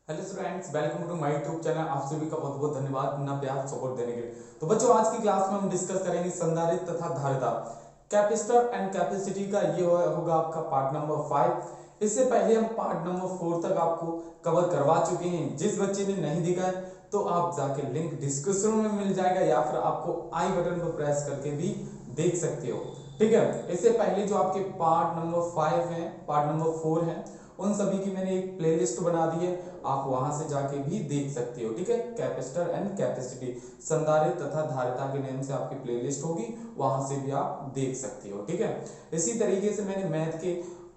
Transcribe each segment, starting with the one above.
Hello students, welcome to my YouTube channel. आप सभी का बहुत बहुत धन्यवाद अपना प्यार सपोर्ट देने के लिए। तो बच्चों, आज की क्लास में हम डिस्कस करेंगे संधारित्र तथा धारिता, कैपेसिटर एंड कैपेसिटी का। ये होगा आपका पार्ट नंबर 5। इससे पहले हम पार्ट नंबर 4 तक आपको कवर करवा चुके हैं। जिस बच्चे ने नहीं देखा है तो आप जाके लिंक डिस्क्रिप्शन में मिल जाएगा या फिर आपको आई बटन पर प्रेस करके भी देख सकते हो। ठीक है, इससे पहले जो आपके पार्ट नंबर 5 है, पार्ट नंबर 4 है, उन सभी की मैंने एक प्लेलिस्ट बना दी है, आप वहां से जाके भी देख सकते हो। ठीक है, कैपेसिटर एंड कैपेसिटी, संधारित्र तथा धारिता के नेम से आपकी प्लेलिस्ट होगी, वहां से भी आप देख सकते हो। ठीक है, इसी तरीके से मैंने मैथ के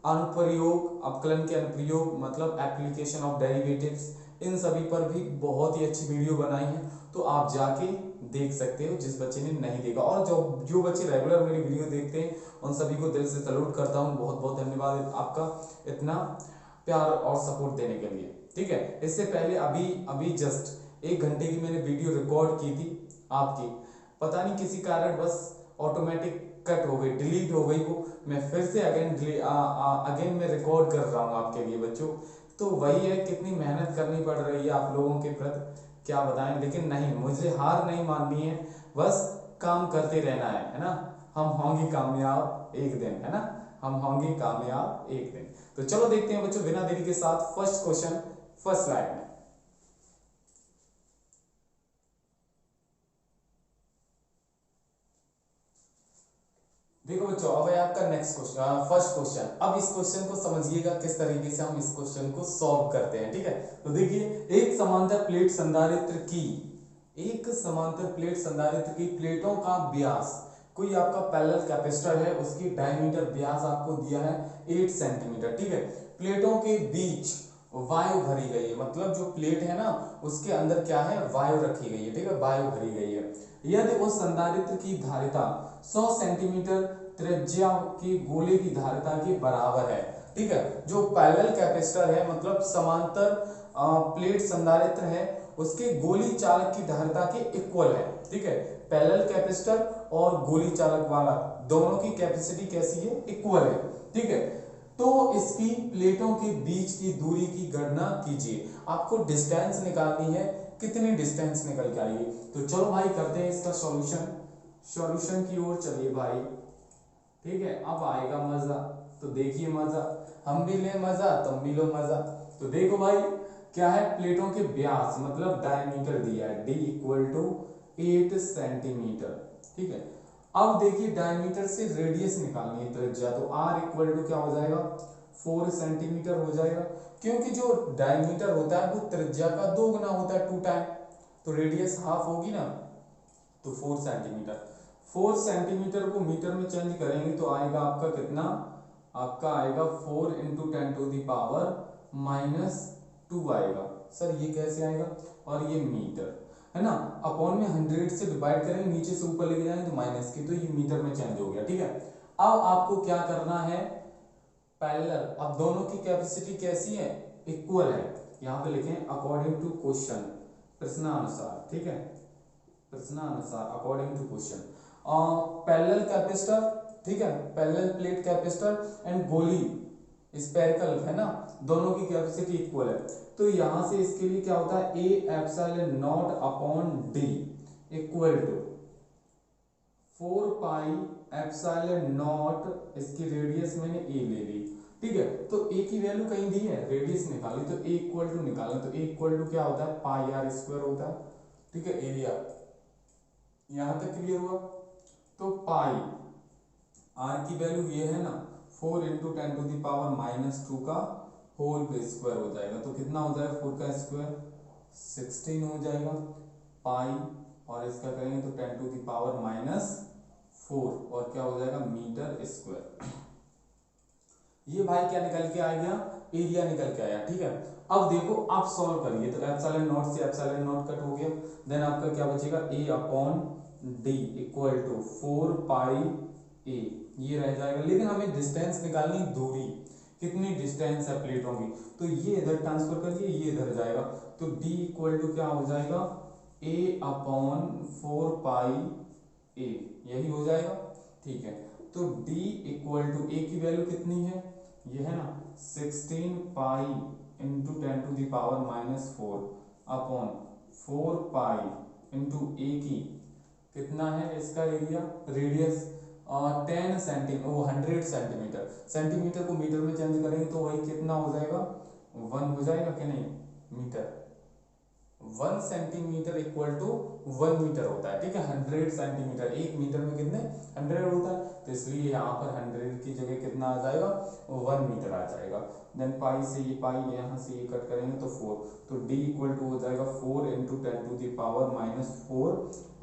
अनुप्रयोग, अवकलन के अनुप्रयोग मतलब एप्लीकेशन ऑफ डेरिवेटिव्स, इन सभी पर भी बहुत ही अच्छी वीडियो बनाई है, तो आप जाके देख सकते हो जिस बच्चे ने नहीं देखा। और जो जो बच्चे रेगुलर मेरी वीडियो देखते हैं उन सभी को दिल से सैल्यूट करता हूँ। बहुत बहुत धन्यवाद आपका इतना प्यार और सपोर्ट देने के लिए। ठीक है, इससे पहले अभी अभी जस्ट 1 घंटे की मैंने वीडियो रिकॉर्ड की थी आपकी, पता नहीं किसी कारण बस ऑटोमेटिक कट हो गई, डिलीट हो गई वो। मैं फिर से अगेन मैं रिकॉर्ड कर रहा हूँ आपके लिए बच्चों। तो वही है, कितनी मेहनत करनी पड़ रही है आप लोगों के प्रति, क्या बताएं। लेकिन नहीं, मुझे हार नहीं माननी है, बस काम करते रहना है ना। हम होंगे कामयाब एक दिन, है ना, हम होंगे कामयाब एक दिन। तो चलो देखते हैं बच्चों, बिना देरी के साथ फर्स्ट क्वेश्चन, फर्स्ट स्लाइड में। देखो बच्चों, अब है आपका नेक्स्ट क्वेश्चन, फर्स्ट क्वेश्चन। अब इस क्वेश्चन को समझिएगा किस तरीके से हम इस क्वेश्चन को सॉल्व करते हैं। ठीक है, तो देखिए, एक समांतर प्लेट संधारित्र की, एक समांतर प्लेट संधारित्र की प्लेटों का व्यास, कोई आपका पैरेलल कैपेसिटर है, उसकी डायमीटर व्यास आपको दिया है 8 सेंटीमीटर। ठीक है, प्लेटों के बीच वायु भरी गई है, मतलब जो प्लेट है ना उसके अंदर क्या है, वायु रखी गई है। ठीक है, वायु भरी गई है। यदि उस संधारित्र की धारिता 100 सेंटीमीटर त्रिज्या के गोले की धारिता के बराबर है। ठीक है, जो पैरेलल कैपेसिटर है मतलब समांतर प्लेट संधारित्र है, उसके गोली चालक की धारिता के इक्वल है। ठीक है, पैरेलल कैपेसिटर और गोली चालक वाला दोनों की कैपेसिटी कैसी है, इक्वल है। ठीक है, तो इसकी प्लेटों के बीच की दूरी की गणना कीजिए। आपको डिस्टेंस निकालनी है, कितनी डिस्टेंस निकल के आएगी। तो चलो भाई करते हैं इसका सॉल्यूशन, सॉल्यूशन की ओर चलिए भाई। ठीक है, अब आएगा मजा, तो देखिए मजा, हम भी ले मजा, तुम भी लो मजा। तो देखो भाई, क्या है, प्लेटों के व्यास मतलब डायमीटर दिया है, d इक्वल टू 8 सेंटीमीटर। ठीक है, अब देखिए डायमीटर से रेडियस निकालनी है, त्रिज्या, तो r इक्वल टू क्या हो जाएगा, 4 सेंटीमीटर हो जाएगा। क्योंकि जो डायमीटर होता है वो त्रिज्या का 2 गुना होता है, 2 टाइम, तो रेडियस हाफ होगी ना, तो 4 सेंटीमीटर। 4 सेंटीमीटर को मीटर में चेंज करेंगे तो आएगा आपका कितना, आपका आएगा 4 इंटू 10⁻⁻² आएगा। सर ये कैसे आएगा, और ये मीटर है ना, अपॉन में 100 से डिवाइड करेंगे, नीचे से ऊपर लेके जाएंगे तो माइनस की, तो ये मीटर में चेंज हो गया। ठीक है, अब आपको क्या करना है, पैरेलल, अब दोनों की कैपेसिटी कैसी है, इक्वल है। यहां पे लिखें अकॉर्डिंग टू क्वेश्चन, प्रश्नानुसार। ठीक है, प्रश्नानुसार according to question, parallel capacitor, ठीक है, पैरेलल प्लेट कैपेसिटर एंड गोली स्पेरिकल है ना, दोनों की कैपेसिटी इक्वल है। तो यहां से इसके लिए क्या होता है, A epsilon naught upon d equal to 4 pi epsilon naught, इसकी रेडियस मैंने ए ले ली। ठीक है, तो ए की वैल्यू कहीं दी है, रेडियस निकाली, तो ए इक्वल टू निकालना, तो ए इक्वल टू क्या होता है, पाई आर स्क्वायर होता है। ठीक है, एरिया यहां तक क्लियर हुआ। तो पाई आर की वैल्यू ये है ना, 4 इंटू 10⁻⁻² का होल पे स्क्वायर हो जाएगा, तो कितना हो जाएगा, 4 का स्क्वायर 16 हो जाएगा पाई, और इसका करेंगे तो 10⁻⁻4, और क्या हो जाएगा, मीटर स्क्वायर। ये भाई क्या निकल के आ गया, एरिया निकल के आया। ठीक है, अब देखो आप सॉल्व करिए, तो एप्सिलॉन नॉट से एप्सिलॉन नॉट कट हो गया, देन आपका क्या बचेगा, ए अपॉन डी इक्वल टू 4 पाई ए, ये रह जाएगा। लेकिन हमें डिस्टेंस निकालनी, दूरी कितनी डिस्टेंस है प्लेटों की, तो ये इधर ट्रांसफर करिए, ये इधर जाएगा, तो d इक्वल टू क्या हो जाएगा, a अपॉन 4 पाई a, यही हो जाएगा। ठीक है, तो d इक्वल टू a की वैल्यू कितनी है, ये है ना 16 pi into 10⁻⁻⁴ upon 4 pi into A की कितना है इसका एरिया रेडियस 10 सेंटीमीटर, वो 100 सेंटीमीटर, सेंटीमीटर को मीटर में चेंज करेंगे तो वही कितना हो जाएगा 1 हो जाएगा कि नहीं metre. 1 centimetre equal to 1 metre होता है, ठीक है। 100 सेंटीमीटर, 1 मीटर में कितने 100 होता है, तो इसलिए यहाँ पर 100 की जगह कितना आ जाएगा 1 मीटर आ जाएगा। देन पाई से ये पाई यहाँ से ये कट करेंगे तो 4, तो d इक्वल टू हो जाएगा 4 इंटू 10⁻⁻⁴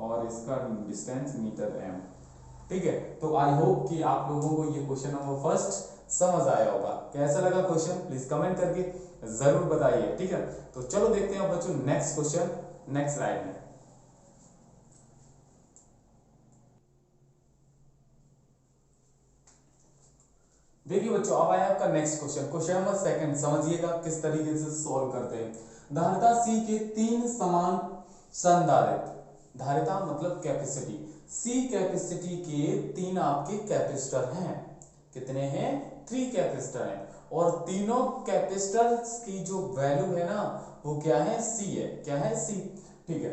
और इसका डिस्टेंस मीटर m, ठीक है। तो आई होप कि आप लोगों को ये क्वेश्चन नंबर फर्स्ट समझ आया होगा। कैसा लगा क्वेश्चन प्लीज कमेंट करके जरूर बताइए, ठीक है। तो चलो देखते हैं अब बच्चों नेक्स्ट क्वेश्चन नेक्स्ट स्लाइड में। देखिए बच्चों अब आया आपका next question, question number second, समझिएगा किस तरीके से सॉल्व करते हैं। धारिता C के 3 समान संधारित्र, धारिता मतलब कैपेसिटी, C कैपेसिटी के 3 आपके कैपेसिटर हैं, कितने हैं 3 कैपेसिटर हैं, और तीनों कैपेसिटर्स की जो वैल्यू है ना वो क्या है C है, क्या है C, ठीक है।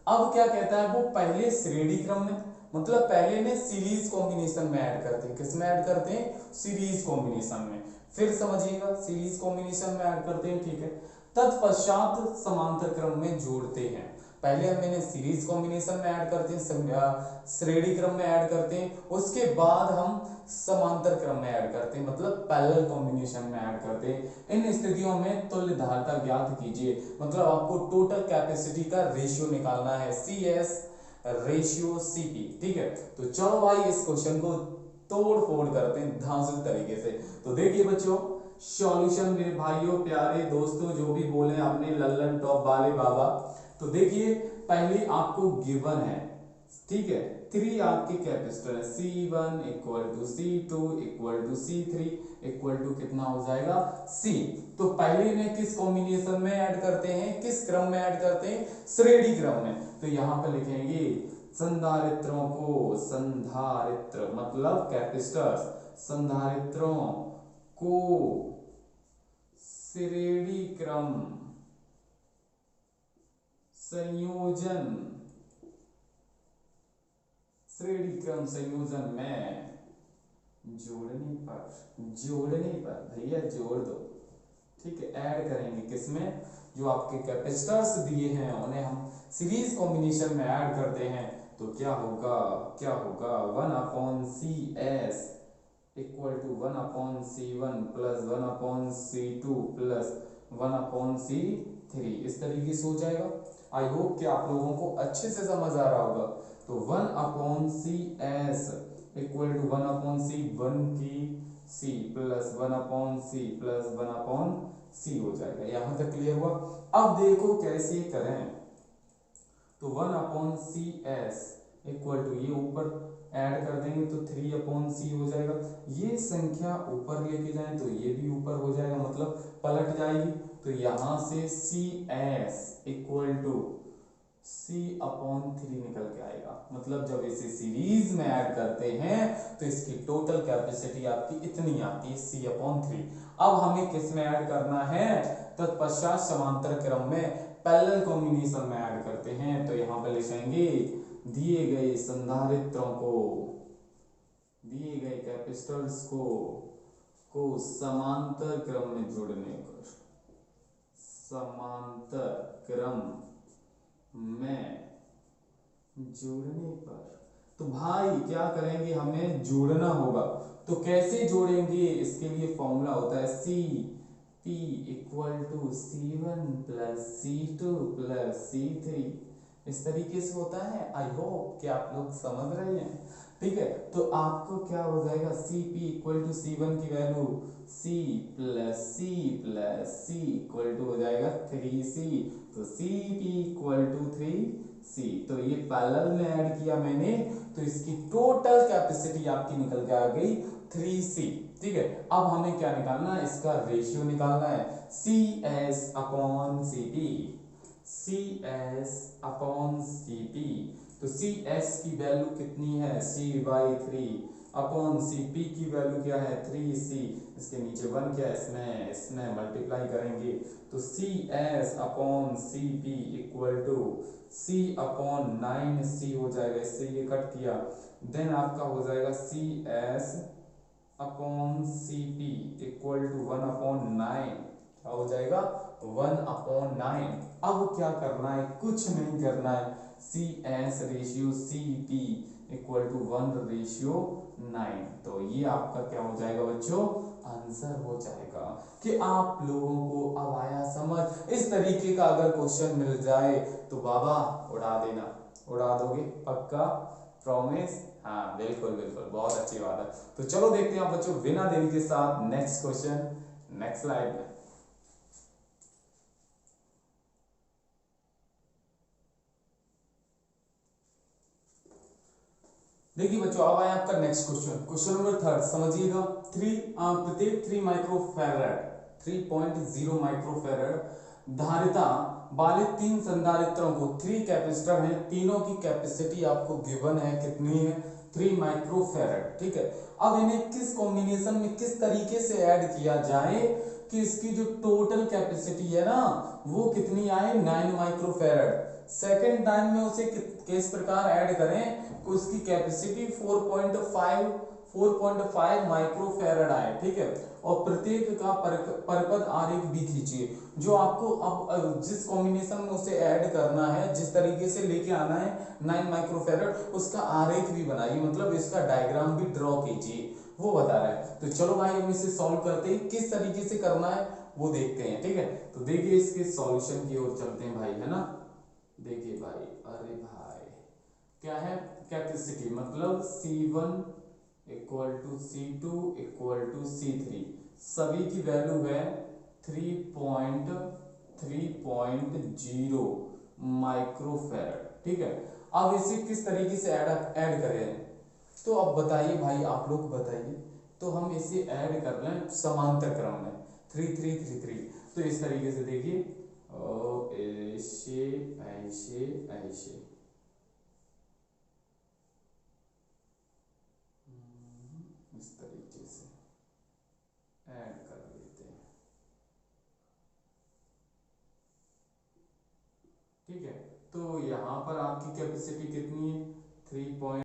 अब क्या कहता है वो पहले श्रेणी क्रम में, मतलब पहले में सीरीज कॉम्बिनेशन में ऐड करते हैं, किस में ऐड करते हैं सीरीज कॉम्बिनेशन में, फिर समझिएगा सीरीज कॉम्बिनेशन में ऐड करते हैं, ठीक है। तत्पश्चात समांतर क्रम में जोड़ते हैं, पहले हम मैंने सीरीज कॉम्बिनेशन में ऐड करते हैं, श्रेणी क्रम में ऐड करते हैं, उसके बाद हम समांतर क्रम में ऐड करते हैं, मतलब पैरेलल कॉम्बिनेशन में ऐड करते हैं। इन स्थितियों में तुल्य धारिता ज्ञात कीजिए, मतलब आपको टोटल कैपेसिटी का रेशियो निकालना है, CS रेशियो CP, ठीक है। तो चलो भाई इस क्वेश्चन को तोड़ फोड़ करते हैं धांसू तरीके से। तो देखिए बच्चों सॉल्यूशन मेरे भाइयों प्यारे दोस्तों जो भी बोले आपने लल्लन टॉप वाले बाबा, तो देखिए पहले आपको गिवन है, ठीक है, 3 आपके कैपेसिटर है, C1 equal to C2 equal to C3 equal to कितना हो जाएगा C। तो पहले में किस कॉम्बिनेशन में ऐड करते हैं, किस क्रम में ऐड करते हैं श्रेणी क्रम में, तो यहां पर लिखेंगे संधारित्रों को, संधारित्र मतलब कैपेसिटर्स, संधारित्रों को श्रेणी क्रम संयोजन, श्रेणी क्रम संयोजन में जोड़ने पर भैया जोड़ दो, ठीक है, ऐड करेंगे किसमें, जो आपके कैपेसिटर्स दिए हैं उन्हें हम सीरीज कॉम्बिनेशन में ऐड करते हैं, तो क्या होगा 1/CS equal to 1/C1 plus 1/C2 plus 1/C3, इस तरीके से हो जाएगा। आई होप कि आप लोगों को अच्छे से समझ आ रहा होगा। तो 1/CS इक्वल टू 1/C1 की C plus 1/C plus 1/C हो जाएगा, यहां तक क्लियर हुआ। अब देखो कैसे करें, तो 1/CS इक्वल टू ये ऊपर ऐड कर देंगे तो 3/C हो जाएगा, ये संख्या ऊपर लेके जाएं तो ये भी ऊपर हो जाएगा, मतलब पलट जाएगी, तो यहां से CS इक्वल टू C/3 निकल के आएगा, मतलब जब इसे सीरीज में ऐड करते हैं तो इसकी टोटल कैपेसिटी आपकी इतनी आती है C/3। अब हमें किस में ऐड करना है, तत्पश्चात समांतर क्रम में पैरेलल कॉम्बिनेशन में ऐड करते हैं, तो यहां पर लिखेंगे दिए गए संधारित्रों को, दिए गए कैपेसिटर्स को समांतर क्रम में जोड़ने पर, समांतर क्रम में जोड़ने पर, तो भाई क्या करेंगे हमें जोड़ना होगा, तो कैसे जोड़ेंगे, इसके लिए फॉर्मूला होता है CP equal to C1 plus C2 plus C3, इस तरीके से होता है। आई होप कि आप लोग समझ रहे हैं, ठीक है। तो आपको क्या हो जाएगा CP इक्वल टू C1 की value C plus C equal to हो जाएगा 3C, तो CP इक्वल टू 3C, तो ये पैरेलल में ऐड किया मैंने, तो इसकी टोटल कैपेसिटी आपकी निकल के आ गई 3C, ठीक है। अब हमें क्या निकालना है, इसका रेशियो निकालना है, CS/CP, CS/CP, तो CS की वैल्यू कितनी है C/3, अपॉन सी, पी की वैल्यू क्या है 3c, इसके नीचे 1 क्या है, इसमें मल्टीप्लाई करेंगे तो C S upon C P equal to C upon 9c हो जाएगा, इससे ये कट किया, देन आपका हो जाएगा C S upon C P equal to 1/9, क्या हो जाएगा 1/9। अब क्या करना है, कुछ नहीं करना है, C S ratio C P equal to 1/9। तो ये आपका क्या हो जाएगा बच्चों, आंसर हो जाएगा। कि आप लोगों को अब आया समझ, इस तरीके का अगर क्वेश्चन मिल जाए तो बाबा उड़ा देना, उड़ा दोगे पक्का, प्रॉमिस। हाँ बिल्कुल बिल्कुल, बहुत अच्छी बात है। तो चलो देखते हैं बच्चों बिना देरी के साथ नेक्स्ट क्वेश्चन, नेक्स्ट स्लाइड में। देखिए बच्चों अब आया आपका नेक्स्ट क्वेश्चन, क्वेश्चन नंबर 3 समझिएगा। प्रत्येक 3 माइक्रोफैराड 3.0 माइक्रोफैराड धारिता वाले 3 संधारित्रों को, 3 कैपेसिटर हैं, तीनों की कैपेसिटी आपको गिवन है, कितनी है 3 माइक्रोफैराड, ठीक है। अब इन्हें किस कॉम्बिनेशन में किस तरीके से ऐड किया जाए कि इसकी जो टोटल कैपेसिटी है ना वो कितनी आए 9 माइक्रोफैराड। सेकेंड टाइम में उसे किस प्रकार ऐड करें कि उसकी कैपेसिटी 4.5 माइक्रोफैराड आए, ठीक है। और प्रत्येक का परपद आरेख भी खींचिए। जो आपको अब जिस कॉम्बिनेशन में उसे ऐड करना है, जिस तरीके से लेके आना है 9 माइक्रोफैराड, उसका आरेख भी बनाइए, मतलब इसका डायग्राम भी ड्रॉ कीजिए, वो बता रहा है। तो चलो भाई हम इसे सॉल्व करते हैं, किस तरीके से करना है वो देखते हैं, ठीक है। तो देखिए इसके सॉल्यूशन की ओर चलते हैं भाई, है ना। देखिए भाई, अरे भाई क्या है, कैपेसिटी मतलब C1 equal to C2 equal to C3, सभी की वैल्यू है 3.0 माइक्रोफैराड, ठीक है। अब इसे किस तरीके से ऐड करें, तो अब बताइए भाई, आप लोग बताइए। तो हम इसे ऐड कर लें समांतर क्रम में 3 3 3 3। तो इस तरीके से देखिए ऐसे ऐसे ऐसे, इस तरीके से ऐड कर लेते हैं, ठीक है। तो यहाँ पर आपकी कैपेसिटी कितनी है 3।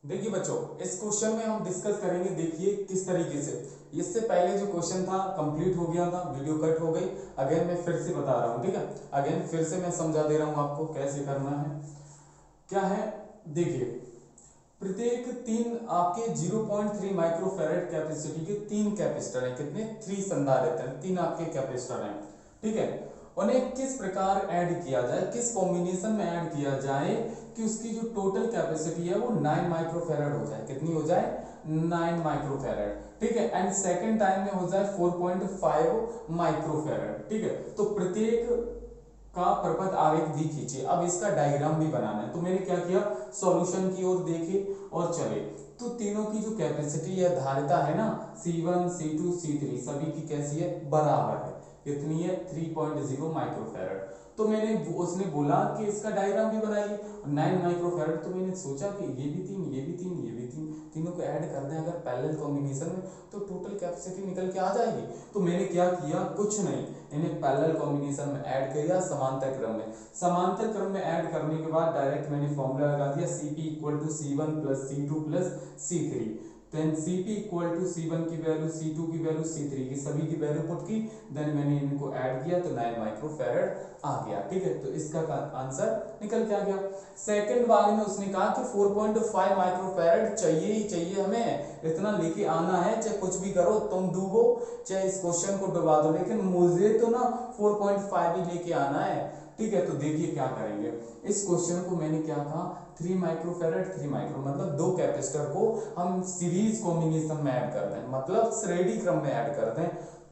देखिए बच्चों इस क्वेश्चन में हम डिस्कस करेंगे, देखिए किस तरीके से। इससे पहले जो क्वेश्चन था कंप्लीट हो गया था, वीडियो कट हो गई, अगेन मैं फिर से बता रहा हूँ, ठीक है। अगेन फिर से मैं समझा दे रहा हूँ आपको कैसे करना है। क्या है, देखिए प्रत्येक 3 आपके 0.3 माइक्रोफैराड कैपेसिटी के 3 कैपेसिटर हैं, कितने 3 संधारित्र हैं, 3 आपके कैपेसिटर हैं, ठीक है। उन्हें किस प्रकार ऐड किया जाए, किस कॉम्बिनेशन में ऐड किया जाए कि उसकी जो टोटल कैपेसिटी है वो 9 माइक्रोफैराड हो जाए, कितनी हो जाए 9 माइक्रोफैराड, ठीक है। एंड सेकेंड टाइम में हो जाए 4.5 माइक्रोफैराड, ठीक है। तो प्रत्येक का परपथ आरेख भी खींचे। अब इसका डायग्राम भी बनाना है, तो मैंने क्या किया, सॉल्यूशन की ओर देखे और चले। तो तीनों की जो कैपेसिटी है, धारिता है ना C1 C2 C3, सभी की कैसी है, बराबर है, कितनी है 3.0 माइक्रोफैराड। तो मैंने उसने बोला कि इसका डायग्राम भी बनाइए 9 माइक्रोफैराड। तो मैंने सोचा कि ये भी 3 ये भी 3 ये भी 3, तीनों को ऐड कर दें अगर पैरेलल कॉम्बिनेशन में, तो टोटल कैपेसिटी निकल के आ जाएगी। तो मैंने क्या किया, कुछ नहीं, इन्हें पैरेलल कॉम्बिनेशन में ऐड किया समांतर क्रम में। समांतर क्रम में ऐड करने के बाद डायरेक्ट मैंने फॉर्मूला लगा दिया Cp equal to C1 plus C2 plus C3। Then Cp equal to C1 की वैल्यू, C2 की वैल्यू, C3 की सभी की वैल्यू पुट की, देन मैंने इनको ऐड किया तो 9 माइक्रोफैराड आ गया, ठीक है। तो इसका आंसर निकल के आ गया। सेकंड वाले में उसने कहा कि 4.5 माइक्रोफैराड चाहिए ही चाहिए, हमें इतना लेके आना है, चाहे कुछ भी करो, तुम डूबो चाहे इस क्वेश्चन को डुबा दो, लेकिन मुझे तो ना 4.5 ही लेके आना है, ठीक है। तो देखिए क्या करेंगे, इस क्वेश्चन को मैंने क्या कहा 3 माइक्रोफैराड 3 माइक्रो, मतलब 2 कैपेसिटर को हम सीरीज कॉम्बिनेशन में ऐड कर दें, मतलब श्रेणी क्रम में ऐड कर दें,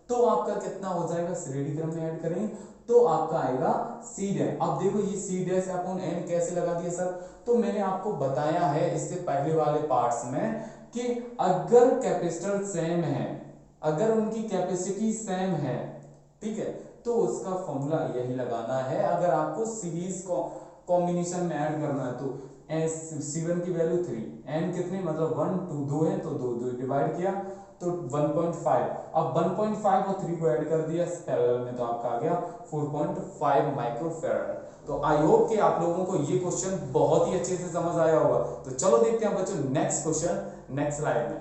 तो आपका कितना हो जाएगा, श्रेणी क्रम में ऐड करेंगे तो आपका आएगा C डैश। अब देखो ये C डैश अपॉन n कैसे लगा दिया सर, तो मैंने आपको बताया है इससे पहले वाले पार्ट्स में कि अगर कैपेसिटर सेम है, अगर उनकी कैपेसिटी सेम है, ठीक है, तो उसका फॉर्मूला यही लगाना है। अगर आपको सीरीज को कॉम्बिनेशन में ऐड करना है तो C1 की वैल्यू 3, n कितने मतलब 1 2 2 है तो 2 डिवाइड किया तो 1.5। अब 1.5 और 3 को ऐड कर दिया पैरेलल में तो आपका आ गया 4.5 माइक्रोफैराड। तो आई होप कि आप लोगों को ये क्वेश्चन बहुत ही अच्छे से समझ आया होगा। तो चलो देखते हैं बच्चों नेक्स्ट क्वेश्चन नेक्स्ट स्लाइड में।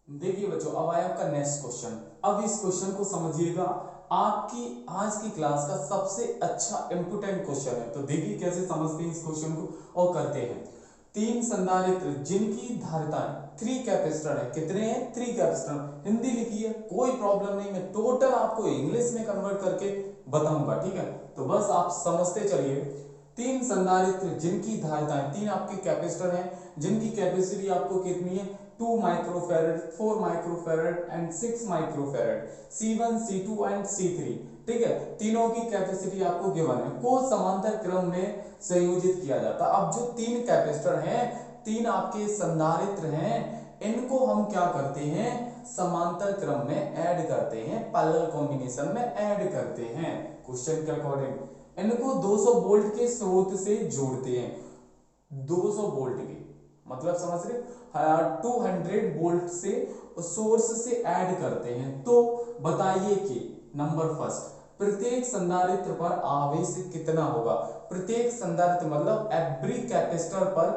देखिए बच्चों अब आया आपका नेक्स्ट क्वेश्चन। अब इस क्वेश्चन को समझिएगा, आपकी आज की क्लास का सबसे अच्छा इंपोर्टेंट क्वेश्चन है। तो देखिए कैसे समझते हैं इस क्वेश्चन को और करते हैं। 3 संधारित्र जिनकी धारिताएं 3 कैपेसिटर है, कितने हैं 3 कैपेसिटर। हिंदी लिखी है कोई प्रॉब्लम नहीं, मैं टोटल आपको इंग्लिश में कन्वर्ट करके बताऊंगा, ठीक है। तो बस आप समझते चलिए। 3 संधारित्र जिनकी धारिताएं 3 आपके कैपेसिटर हैं जिनकी कैपेसिटी आपको कितनी है 2 microfarad, 4 microfarad and 6 microfarad, C1 C2 and C3, ठीक है। तीनों की कैपेसिटी आपको गिवन है, को समांतर क्रम में संयोजित किया जाता है। अब जो 3 कैपेसिटर हैं 3 आपके संधारित्र हैं, इनको हम क्या करते हैं समांतर क्रम में ऐड करते हैं, पैरेलल कॉम्बिनेशन में ऐड करते हैं। क्वेश्चन के अकॉर्डिंग इनको 200 वोल्ट के स्रोत से जोड़ते हैं। 200 वोल्ट के मतलब समझ रहे 200 वोल्ट से सोर्स से ऐड करते हैं। तो बताइए कि नंबर फर्स्ट प्रत्येक संधारित्र पर आवेश कितना होगा। प्रत्येक संधारित्र मतलब एवरी कैपेसिटर पर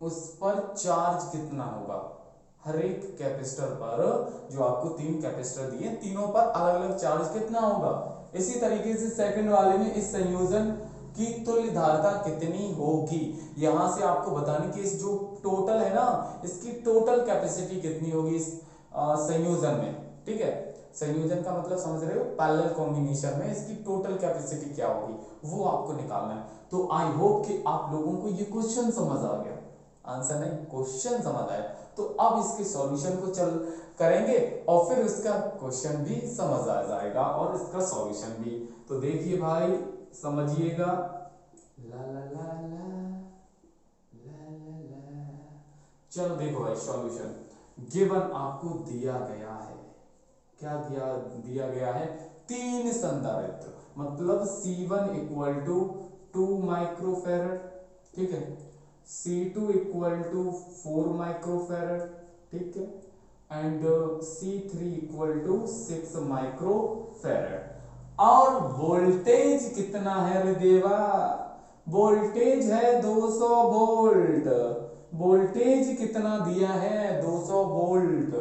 उस पर चार्ज कितना होगा। हर एक कैपेसिटर पर जो आपको 3 कैपेसिटर दिए तीनों पर अलग अलग चार्ज कितना होगा। इसी तरीके से सेकंड वाले में इस संयोजन की तुल्य धारिता कितनी होगी। यहां से आपको बताने की इस जो टोटल है ना इसकी टोटल कैपेसिटी कितनी होगी इस संयोजन में, ठीक है। संयोजन का मतलब समझ रहे हो पैरेलल कॉम्बिनेशन में इसकी टोटल कैपेसिटी क्या होगी वो आपको निकालना है। तो आई होप कि आप लोगों को ये क्वेश्चन समझ आ गया, आंसर नहीं क्वेश्चन समझ आया। तो अब इसके सॉल्यूशन को चल करेंगे और फिर उसका क्वेश्चन भी समझ आ जाएगा और इसका सॉल्यूशन भी। तो देखिए भाई समझिएगा, ला ला ला ला ला ला ला। चलो देखो भाई सॉल्यूशन गिवन आपको दिया गया है, क्या दिया गया है 3 संधारित्र मतलब C1 इक्वल टू 2 माइक्रोफैरड, ठीक है, C2 इक्वल टू 4 माइक्रोफैरड, ठीक है, and C3 equal to 6 microfarad. और वोल्टेज कितना है रे देवा, वोल्टेज है 200 वोल्ट। वोल्टेज कितना दिया है 200 वोल्ट।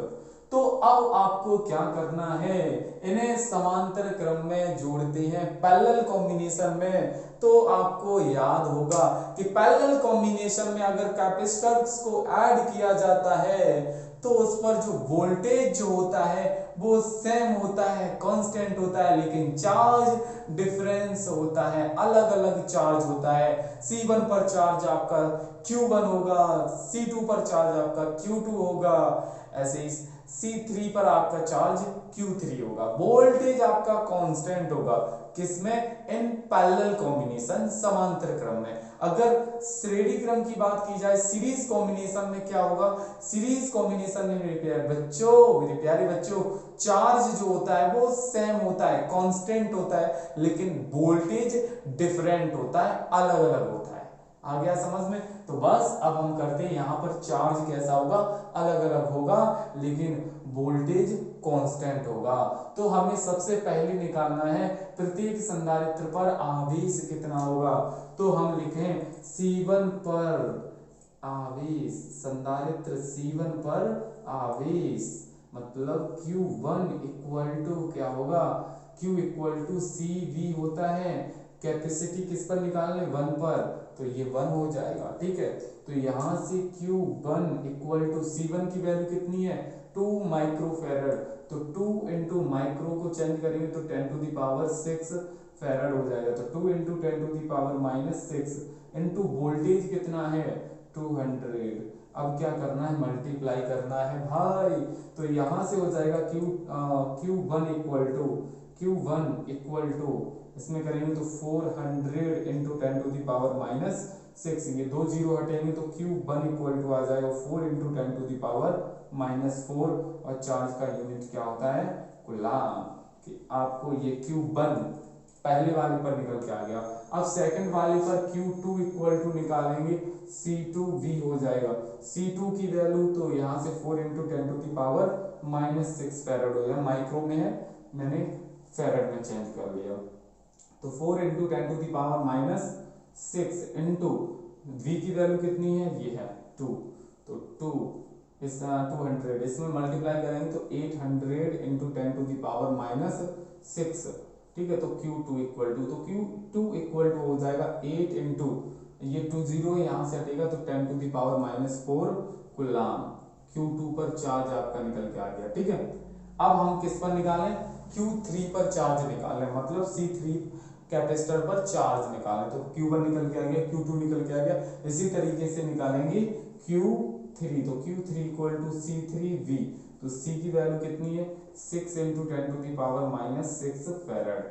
तो अब आपको क्या करना है इन्हें समांतर क्रम में जोड़ते हैं पैरेलल कॉम्बिनेशन में। तो आपको याद होगा कि पैरेलल कॉम्बिनेशन में अगर कैपेसिटर्स को ऐड किया जाता है तो उस पर जो वोल्टेज जो होता है वो सेम होता है, कांस्टेंट होता है, लेकिन चार्ज डिफरेंस होता है, अलग अलग चार्ज होता है। C1 पर चार्ज आपका Q1 होगा, C2 पर चार्ज आपका Q2 होगा, ऐसे ही C3 पर आपका चार्ज Q3 होगा। वोल्टेज आपका कांस्टेंट होगा किसमें इन पैरेलल कॉम्बिनेशन समांतर क्रम में। अगर श्रेणी क्रम की बात की जाए सीरीज कॉम्बिनेशन में क्या होगा, सीरीज कॉम्बिनेशन में मेरे प्यारे बच्चों चार्ज जो होता है वो सेम होता है, कांस्टेंट होता है, लेकिन वोल्टेज डिफरेंट होता है, अलग अलग होता है। आ गया समझ में। तो बस अब हम करते हैं यहां पर चार्ज कैसा होगा अलग अलग होगा लेकिन वोल्टेज कांस्टेंट होगा। तो हमें सबसे पहले निकालना है प्रत्येक संधारित्र पर आवेश कितना होगा। तो हम लिखें C1 पर आवेश, संधारित्र C1 पर आवेश मतलब Q1 इक्वल टू क्या होगा, Q इक्वल टू CV होता है, कैपेसिटी किस पर निकालने 1 पर, तो ये 1 हो जाएगा, ठीक है। तो यहां से Q1 इक्वल टू C1 की वैल्यू कितनी है 2 माइक्रोफैरड, तो 2 इंटू माइक्रो को चेंज करेंगे तो 10 टू द पावर 6 फैरड हो जाएगा। तो 2 into 10 to the power -6 into voltage कितना है 200। अब क्या करना है मल्टीप्लाई करना है भाई। तो यहां से हो जाएगा Q1 इक्वल टू इसमें करेंगे तो 400 इंटू 10 टू द पावर -6, ये 2 जीरो हटेंगे तो Q1 इक्वल टू आ जाएगा 4 इंटू 10 टू द पावर -4 और चार्ज का यूनिट क्या होता है कूलाम। कि आपको ये Q1 पहले वाले पर निकल के आ गया। अब सेकंड वाले पर Q2 इक्वल टू निकालेंगे, C2V हो जाएगा। C2 की वैल्यू तो यहाँ से 4 × 10⁻⁻6 फैराड हो गया, माइक्रो में है, मैंने फैराड में चेंज कर लिया। तो 4 × 10⁻6 इंटू V की वैल्यू कितनी है, ये है 2, तो 2 इस 200, इसमें मल्टीप्लाई करेंगे तो 800 × 10⁻6, ठीक है। तो Q2 इक्वल टू, तो Q2 इक्वल टू हो जाएगा 8 इंटू, ये 2 0 यहाँ से हटेगा तो 10⁻⁴ कूलाम। Q2 पर चार्ज आपका निकल के आ गया, ठीक है। अब हम किस पर निकालें, Q3 पर चार्ज निकालें, मतलब C3 कैपेसिटर पर चार्ज निकालें। तो Q1 निकल के आ गया, Q2 निकल के आ गया, इसी तरीके से निकालेंगे Q3। तो Q3 इक्वल टू C3V, तो C की वैल्यू कितनी है, 6 × 10⁻⁻6 फैराड,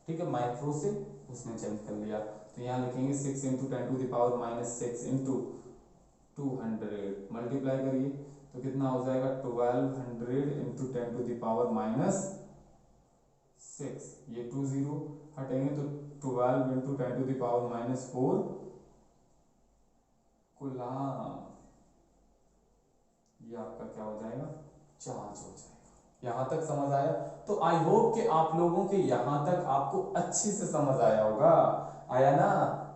ठीक है। माइक्रो से उसमें चेंज कर लिया, तो यहाँ लिखेंगे 6 × 10⁻⁻6 इंटू 200, मल्टीप्लाई करिए तो कितना हो जाएगा 1200 × 10⁻6, ये 2 0 हटेंगे तो 12 × 10⁻⁴ कूलाम, ये आपका क्या हो जाएगा, चार्ज हो जाएगा। यहाँ तक समझ आया? तो आई होप कि आप लोगों के यहाँ तक आपको अच्छे से समझ आया होगा। आया ना,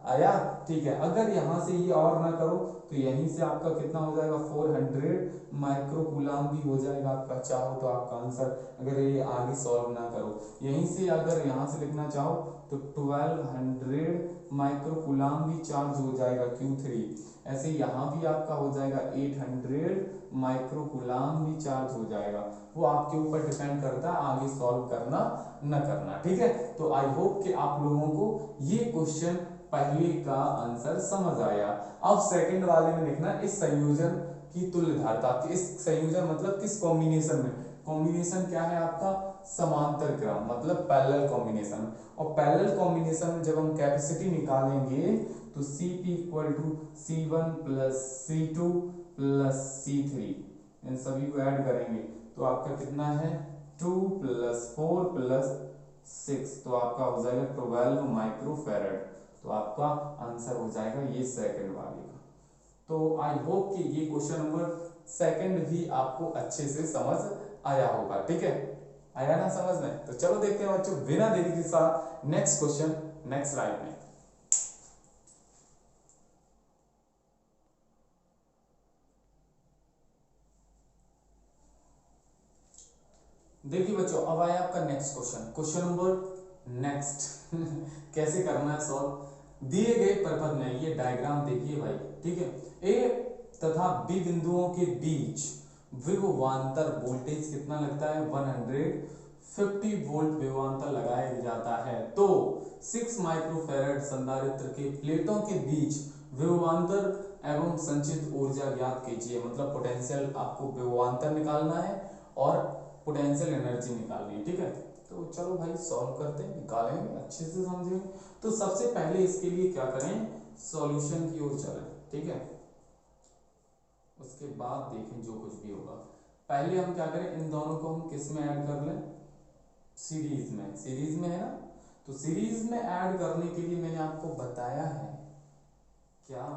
आया, ठीक है। अगर यहाँ से ये और ना करो तो यहीं से आपका कितना हो जाएगा, 400 माइक्रो कूलाम भी हो जाएगा आपका, चाहो तो आपका आंसर, अगर ये आगे सॉल्व ना करो। यहीं से अगर यहाँ से लिखना चाहो तो 1200 माइक्रो कूलाम भी चार्ज हो जाएगा Q3। ऐसे यहाँ भी आपका हो जाएगा 800 माइक्रो कूलाम भी चार्ज हो जाएगा। वो आपके ऊपर डिपेंड करता है आगे सॉल्व करना न करना, ठीक है। तो आई होप कि आप लोगों को ये क्वेश्चन पहले का आंसर समझ आया। अब सेकंड वाले में लिखना इस संयोजन की तुल्यधारता, इस संयोजन मतलब किस कॉम्बिनेशन में, कॉम्बिनेशन क्या है आपका, समांतर क्रम, मतलब पैरेलल कॉम्बिनेशन। और पैरेलल कॉम्बिनेशन में जब हम कैपेसिटी निकालेंगे तो Cp equal to C1 plus C2 plus C3, इन सभी को ऐड करेंगे तो आपका कितना है 2 + 4 + 6, तो आपका हो जाएगा 12 माइक्रो फैराड। तो आपका आंसर हो जाएगा ये सेकंड वाले का। तो आई होप कि ये क्वेश्चन नंबर सेकंड भी आपको अच्छे से समझ आया होगा, ठीक है। आया ना समझ में? तो चलो देखते हैं बच्चों बिना देरी के साथ नेक्स्ट क्वेश्चन नेक्स्ट स्लाइड में। देखिए बच्चों अब आया आपका next question, question number next कैसे करना है सॉल्व। दिए गए परिपथ में ये डायग्राम देखिए भाई, ठीक है। ए तथा बी बिंदुओं के बीच विभवांतर वोल्टेज कितना लगता है, 150 वोल्ट विभवांतर लगाया जाता है। तो 6 माइक्रोफैराड संधारित्र के प्लेटों के बीच विभवांतर एवं संचित ऊर्जा ज्ञात कीजिए, मतलब पोटेंशियल आपको विभवांतर निकालना है और पोटेंशियल एनर्जी निकालनी है, ठीक है। तो चलो भाई सॉल्व करते हैं, निकालेंगे, अच्छे से समझेंगे। तो सबसे पहले इसके लिए क्या करें, सॉल्यूशन की ओर चलें, ठीक है। उसके बाद देखें जो कुछ भी होगा। पहले हम क्या करें, इन दोनों को हम किस में ऐड कर लें, सीरीज में, सीरीज में है ना। तो सीरीज में ऐड करने के लिए मैंने आपको बताया है क्या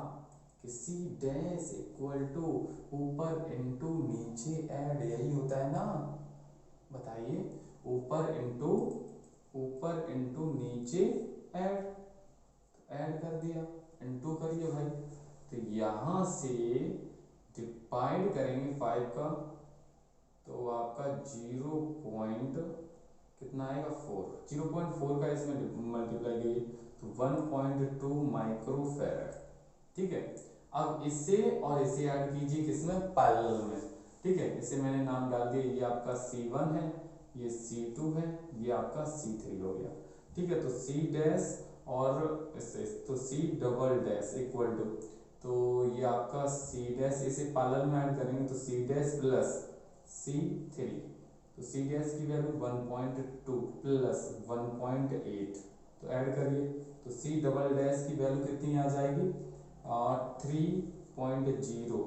कि सी डैश इक्वल टू ऊपर इंटू नीचे ऐड, यही होता है ना, बताइए, ऊपर इंटू नीचे ऐड, तो ऐड कर दिया, इंटू करिए भाई। तो यहां से डिवाइड करेंगे 5 का, तो आपका 0 पॉइंट कितना आएगा 4, 0.4 का इसमें मल्टीप्लाई करिए तो 1.2 माइक्रोफैराड, ठीक है। अब इसे और इसे ऐड कीजिए किसमें, पैरेलल में, ठीक है। इसे मैंने नाम डाल दिया, ये आपका C1 है, ये C2 है, ये आपका C3 हो गया, ठीक है। तो C डैश और इससे तो C double dash equal to, तो ये आपका C डैश, इसे पैरेलल में ऐड करेंगे तो C डैश प्लस C3, तो C डैश की वैल्यू 1.2 प्लस 1.8, तो ऐड करिए तो C डबल डैश की वैल्यू कितनी आ जाएगी 3.0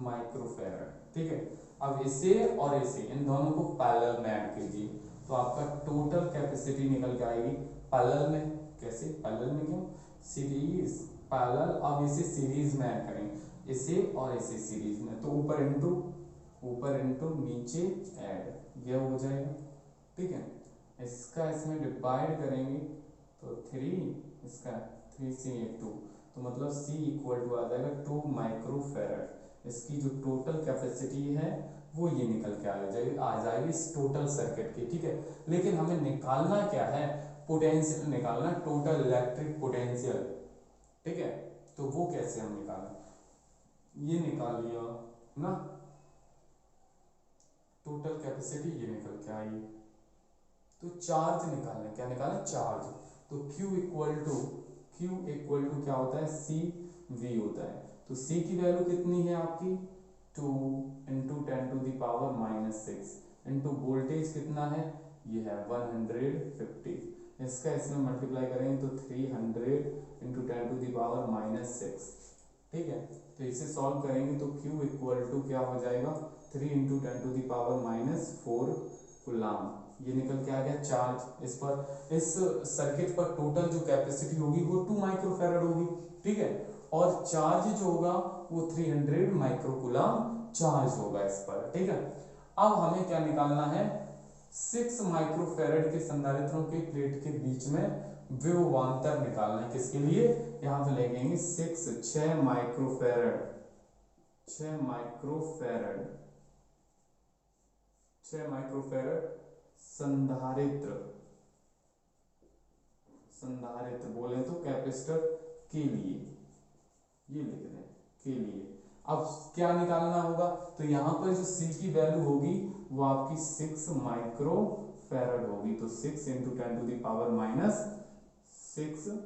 माइक्रोफैराड, ठीक है। अब इसे और इसे इन दोनों को पैरेलल में ऐड कीजिए तो आपका टोटल कैपेसिटी निकल के आएगी पैरेलल में। कैसे पैरेलल में, क्यों सीरीज पैरेलल। अब इसे सीरीज में ऐड करेंगे, इसे और इसे सीरीज में, तो ऊपर इंटू नीचे ऐड, ये हो जाएगा। ठीक है, इसका इसमें डिवाइड करेंगे तो 3, इसका 3 से 2, तो मतलब C इक्वल टू आ जाएगा 2 माइक्रोफेरेड। इसकी जो टोटल कैपेसिटी है वो ये निकल के आ जाएगी इस टोटल सर्किट की। ठीक है, लेकिन हमें निकालना क्या है, पोटेंशियल निकालना, टोटल इलेक्ट्रिक पोटेंशियल। ठीक है, तो वो कैसे हम निकालें, ये निकाल लिया ना, टोटल कैपेसिटी ये निकल के आई। तो चार्ज निकालना, क्या निकालें, चार्ज। तो Q इक्वल टू क्या होता है, C V होता है। तो C की वैल्यू कितनी है आपकी 2 इंटू 10⁻⁻⁻6 इंटू वोल्टेज कितना है, ये है 150। इसका इसमें मल्टीप्लाई करेंगे तो 300 इंटू 10⁻⁻6। ठीक है, तो इसे सॉल्व करेंगे तो Q इक्वल टू क्या हो जाएगा 3 इंटू 10⁻⁻4 कूलाम। ये निकल के आ गया चार्ज। इस पर इस सर्किट पर टोटल जो कैपेसिटी होगी वो 2 माइक्रोफैराड होगी। ठीक है, और चार्ज जो होगा वो 300 माइक्रोकूलाम चार्ज होगा इस पर। ठीक है, अब हमें क्या निकालना है, 6 माइक्रोफैराड के संधारित्रों के प्लेट के बीच में विभवांतर निकालना है। किसके लिए, यहाँ पे लेंगे 6 माइक्रोफैराड, 6 माइक्रोफैराड संधारित्र बोले तो कैपेसिटर के लिए, ये लिख दें के लिए। अब क्या निकालना होगा, तो यहाँ पर जो C की वैल्यू होगी वो आपकी 6 माइक्रोफैराड होगी। तो 6 इंटू 10⁻⁻6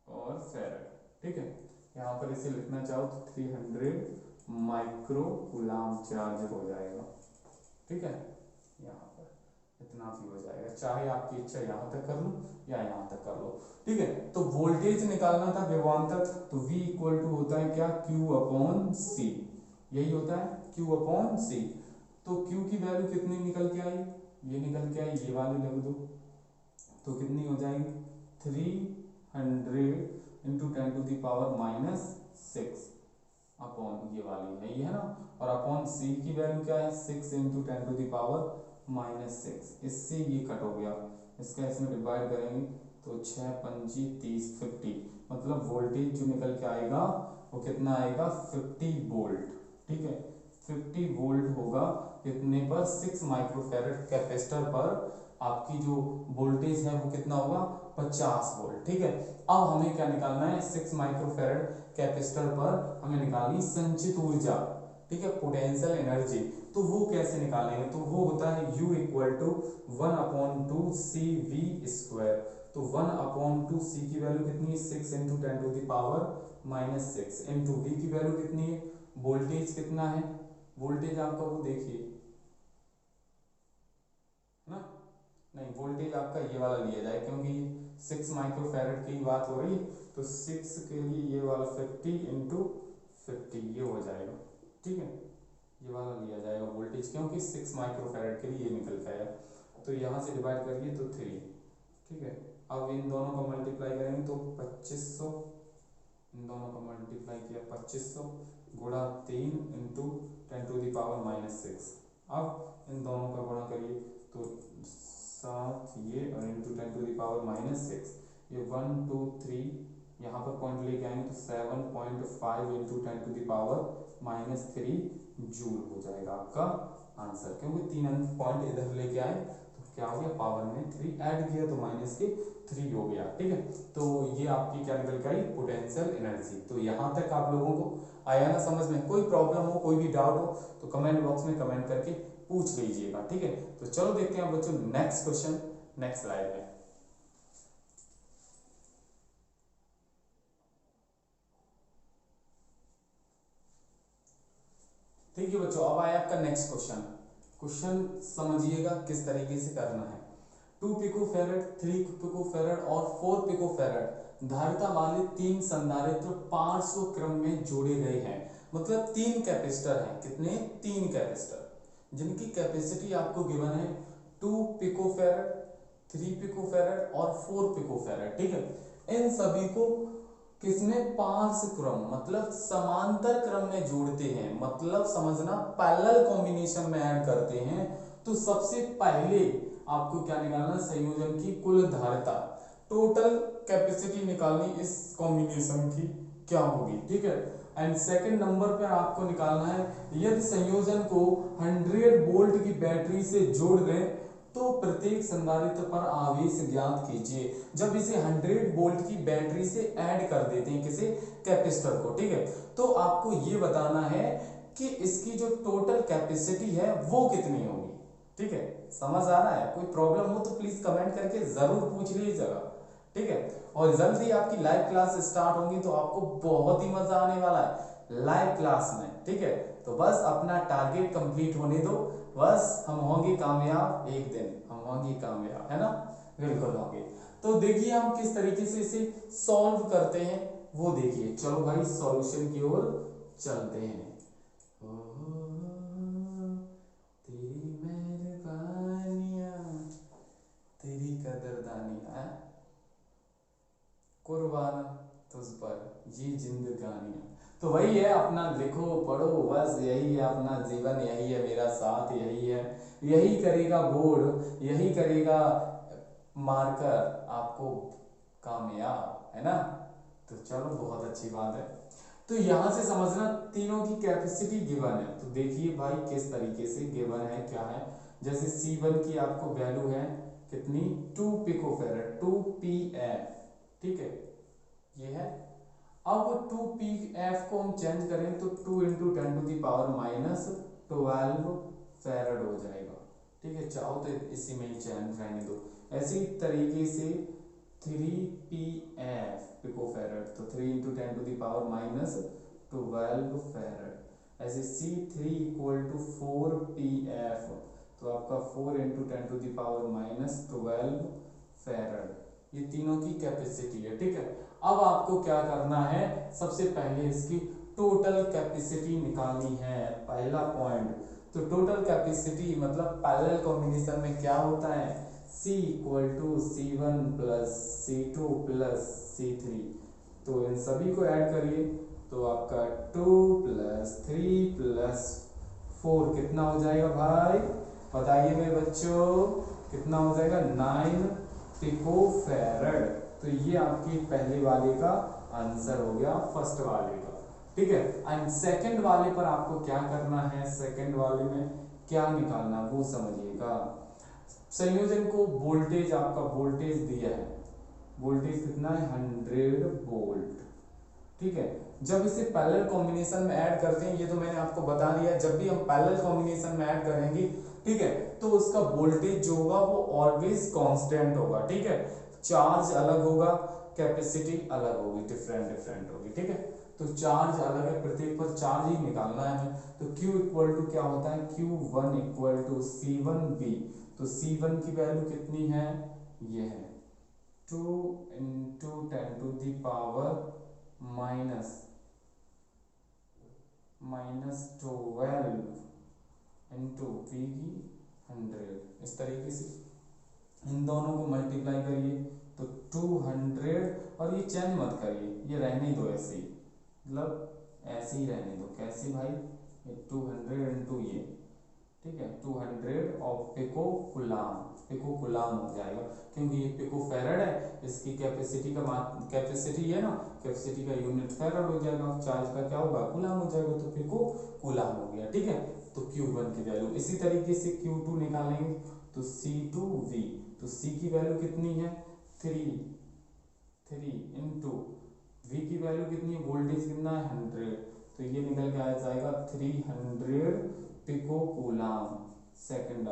और फैराड। ठीक है, यहाँ पर इसे लिखना चाहो तो 300 माइक्रोकूलाम चार्ज हो जाएगा। ठीक है, यहाँ पर इतना भी हो जाएगा, चाहे आपकी इच्छा यहाँ तक कर लो या यहाँ तक कर लो। ठीक है, तो वोल्टेज निकालना था विभवांतर, तो V इक्वल टू होता है क्या, Q/C, यही होता है Q/C। तो Q की वैल्यू कितनी निकल के आई, ये निकल के आई, ये वाली लिख दो, तो कितनी हो जाएगी 300 इंटू 10⁻⁻6 अपॉन ये वाली है, ये है ना, और अपॉन C की वैल्यू क्या है 6 इंटू 10⁻⁻6। इससे ये कट हो गया, इसका इसमें डिवाइड करेंगे तो 6 पंजी 30 50, मतलब वोल्टेज जो निकल के आएगा वो कितना आएगा 50 वोल्ट। ठीक है, 50 वोल्ट होगा कितने पर, 6 माइक्रोफैराड कैपेसिटर पर आपकी जो वोल्टेज है वो कितना होगा 50 वोल्ट। ठीक है, अब हमें क्या निकालना है, 6 माइक्रोफैराड कैपेसिटर पर हमें निकालनी संचित ऊर्जा। ठीक है, पोटेंशियल एनर्जी। तो वो कैसे निकालेंगे, तो वो होता है U इक्वल टू 1/2 CV²। तो 1/2 C की वैल्यू कितनी है 6 इंटू 10⁻⁻6 इंटू V की वैल्यू कितनी है, वोल्टेज कितना है, वोल्टेज आपका वो देखिए ना, नहीं वोल्टेज आपका ये वाला लिया जाए क्योंकि 6 माइक्रोफैराड की बात हो रही है, तो 6 के लिए ये वाला 50 इंटू 50 ये हो जाएगा। ठीक है, ये वाला लिया जाएगा वोल्टेज, क्योंकि 6 माइक्रोफैराड के लिए ये निकल के आया, तो यहाँ से डिवाइड करिए तो 3। ठीक है, अब इन दोनों का मल्टीप्लाई करेंगे तो 2500, इन दोनों का मल्टीप्लाई किया 2500 गुणा 3 इंटू 10⁻⁻6। अब इन दोनों का गुणा करिए तो 7 ये और इंटू 10⁻⁻6, ये 1 2 3, यहाँ पर पॉइंट लेके आएंगे तो 7.5 इंटू 10⁻⁻3 जूल हो जाएगा आपका आंसर, क्योंकि 3 अंक पॉइंट इधर लेके आए तो क्या हो गया, पावर में 3 ऐड किया तो माइनस के 3 हो गया। ठीक है, तो ये आपकी क्या निकल के आई, पोटेंशियल एनर्जी। तो यहाँ तक आप लोगों को आया ना समझ में, कोई प्रॉब्लम हो कोई भी डाउट हो तो कमेंट बॉक्स में कमेंट करके पूछ लीजिएगा। ठीक है, तो चलो देखते हैं बच्चों नेक्स्ट क्वेश्चन नेक्स्ट स्लाइड में। ठीक है बच्चों, अब आया आपका नेक्स्ट क्वेश्चन। क्वेश्चन समझिएगा किस तरीके से करना है। 2 पिकोफैराड, 3 पिकोफैराड और 4 पिकोफैराड धारिता वाले 3 संधारित्र पार्श्व क्रम में जोड़े गए हैं। मतलब 3 कैपेसिटर हैं, कितने, 3 कैपेसिटर जिनकी कैपेसिटी आपको गिवन है 2 पिकोफैरड, 3 पिकोफैरड और 4 पिकोफैरड, ठीक है। इन सभी को किसमें पार्श्व क्रम मतलब समांतर क्रम में जोड़ते हैं, मतलब समझना पैरेलल कॉम्बिनेशन में ऐड करते हैं। तो सबसे पहले आपको क्या निकालना, संयोजन की कुल धारिता, टोटल कैपेसिटी निकालनी इस कॉम्बिनेशन की क्या होगी, ठीक है। एंड सेकंड नंबर पर आपको निकालना है, यदि संयोजन को 100 वोल्ट की बैटरी से जोड़ दें तो प्रत्येक संधारित्र पर आवेश ज्ञात कीजिए। जब इसे 100 वोल्ट की बैटरी से ऐड कर देते हैं किसे, कैपेसिटर को, ठीक है, तो आपको ये बताना है कि इसकी जो टोटल कैपेसिटी है वो कितनी होगी, ठीक है। समझ आ रहा है? कोई प्रॉब्लम हो तो प्लीज कमेंट करके जरूर पूछ लीजिएगा, ठीक है। और जल्दी आपकी लाइव क्लास स्टार्ट होंगी तो आपको बहुत ही मजा आने वाला है लाइव क्लास में, ठीक है। तो बस अपना टारगेट कंप्लीट होने दो, बस हम होंगे कामयाब, एक दिन हम होंगे कामयाब, है ना, बिल्कुल होंगे। तो देखिए हम किस तरीके से इसे सॉल्व करते हैं वो देखिए। चलो भाई सॉल्यूशन की ओर चलते हैं। तेरी मेहरबानियां, तेरी कदरदानियां, कुर्बान तुझ पर ये जिंदगानियां। तो वही है अपना, लिखो पढ़ो, बस यही है अपना जीवन, यही है मेरा साथ, यही है, यही करेगा बोर्ड, यही करेगा मार्कर आपको कामयाब, है ना। तो चलो बहुत अच्छी बात है। तो यहां से समझना तीनों की कैपेसिटी गिवन है। तो देखिए भाई किस तरीके से गिवन है, क्या है। जैसे C1 की आपको वैल्यू है कितनी, 2 पिकोफैरड, 2 pf, ठीक है, ये है। अब 2pf को हम चेंज करें तो 2 इंटू 10⁻⁻12 फैरड हो जाएगा, ठीक है। चाहो तो इसी में ही चेंज रहने दो। ऐसी तरीके से 3pf पिकोफैरड, तो 3 इंटू 10⁻12 फैरड। ऐसे C3 इक्वल टू 4pf, तो आपका 4 इंटू 10⁻12 फैरड। ये तीनों की कैपेसिटी है, ठीक है। अब आपको क्या करना है, सबसे पहले इसकी टोटल कैपेसिटी निकालनी है, पहला पॉइंट। तो टोटल कैपेसिटी मतलब पैरेलल कॉम्बिनेशन में क्या होता है, C equal to C1 plus C2 plus C3। तो इन सभी को ऐड करिए तो आपका 2 प्लस 3 प्लस 4 कितना हो जाएगा भाई, बताइए मेरे बच्चों, कितना हो जाएगा, 9 पिकोफैरड। तो ये आपकी पहले वाले का आंसर हो गया, फर्स्ट वाले का, ठीक है। एंड सेकंड वाले पर आपको क्या करना है, सेकंड वाले में क्या निकालना वो समझिएगा। संयोजन को वोल्टेज, आपका वोल्टेज दिया है, वोल्टेज कितना है, 100 वोल्ट, ठीक है। जब इसे पैरेलल कॉम्बिनेशन में ऐड करते हैं, ये तो मैंने आपको बता दिया, जब भी हम पैरेलल कॉम्बिनेशन में ऐड करेंगे, ठीक है, तो उसका वोल्टेज जो होगा वो ऑलवेज कांस्टेंट होगा, ठीक है। चार्ज अलग होगा, कैपेसिटी अलग होगी, डिफरेंट होगी, ठीक है। तो चार्ज अलग है, प्रत्येक पर चार्ज ही निकालना है हमें। तो Q इक्वल टू क्या होता है, Q1 इक्वल टू C1V। तो C1 की वैल्यू कितनी है, ये है 2 इंटू 10⁻⁻12 इंटू V की 100। इस तरीके से इन दोनों को मल्टीप्लाई करिए तो 200, और ये चेंज मत करिए, ये रहने दो ऐसे ही, मतलब ऐसे ही रहने दो। कैसे भाई, ये 200 इंटू ये, ठीक है, 200 और पिको कुलाम हो जाएगा, क्योंकि ये पिको फैरड है, इसकी कैपेसिटी का कैपेसिटी है ना, कैपेसिटी का यूनिट फैरड हो जाएगा, चार्ज का क्या होगा, कुलाम हो जाएगा, तो पिको कुलाम हो गया, ठीक है। तो Q1 की वैल्यू, इसी तरीके से Q2 निकालेंगे तो C2V। तो C की वैल्यू कितनी है, 3 इंटू V की वैल्यू कितनी है, वोल्टेज कितना है, 100, तो ये निकल के आ जाएगा 300 पिको कूलाम। सेकंड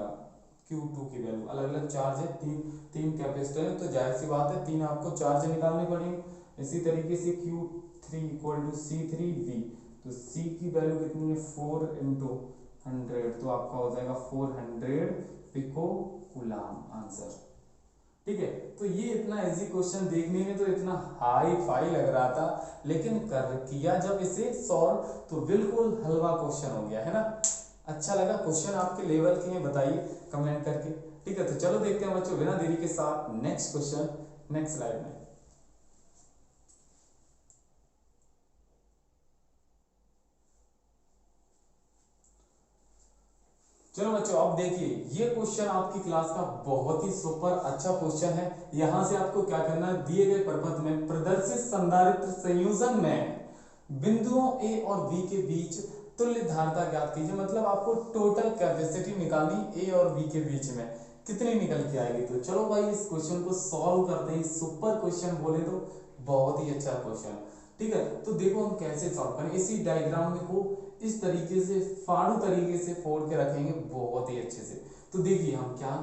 Q2 की वैल्यू, अलग अलग चार्ज है, तीन कैपेसिटर है, तो जाहिर सी बात है तीन आपको चार्ज निकालने पड़ेंगे। इसी तरीके से Q3 इक्वल टू C3V। तो C की वैल्यू कितनी है, 4 इंटू 100, तो आपका हो जाएगा 400 पिको कूलाम आंसर, ठीक है। तो ये इतना इजी क्वेश्चन देखने में तो इतना हाई फाई लग रहा था, लेकिन कर किया जब इसे सॉल्व तो बिल्कुल हलवा क्वेश्चन हो गया, है ना। अच्छा लगा क्वेश्चन आपके लेवल के हैं, बताइए कमेंट करके, ठीक है, तो चलो देखते हैं बच्चों बिना देरी के साथ नेक्स्ट क्वेश्चन नेक्स्ट स्लाइड में। चलो बच्चों अब देखिए, ये क्वेश्चन आपकी क्लास का बहुत ही सुपर अच्छा क्वेश्चन है। यहां से आपको क्या करना है, दिए गए प्रपत्र में प्रदर्शित संधारित्र संयोजन में बिंदुओं ए और बी के बीच तुल्य धारता ज्ञात कीजिए। मतलब आपको टोटल कैपेसिटी निकालनी ए और बी के बीच में कितनी निकल के आएगी। तो चलो भाई इस क्वेश्चन को सॉल्व करते हैं। सुपर क्वेश्चन बोले तो बहुत ही अच्छा क्वेश्चन, ठीक है। तो देखो हम कैसे सॉल्व करें, इसी डायग्राम में को इस तरीके से फाड़ू तरीके से फोड़ के रखेंगे बहुत ही अच्छे से। तो देखिए हम क्या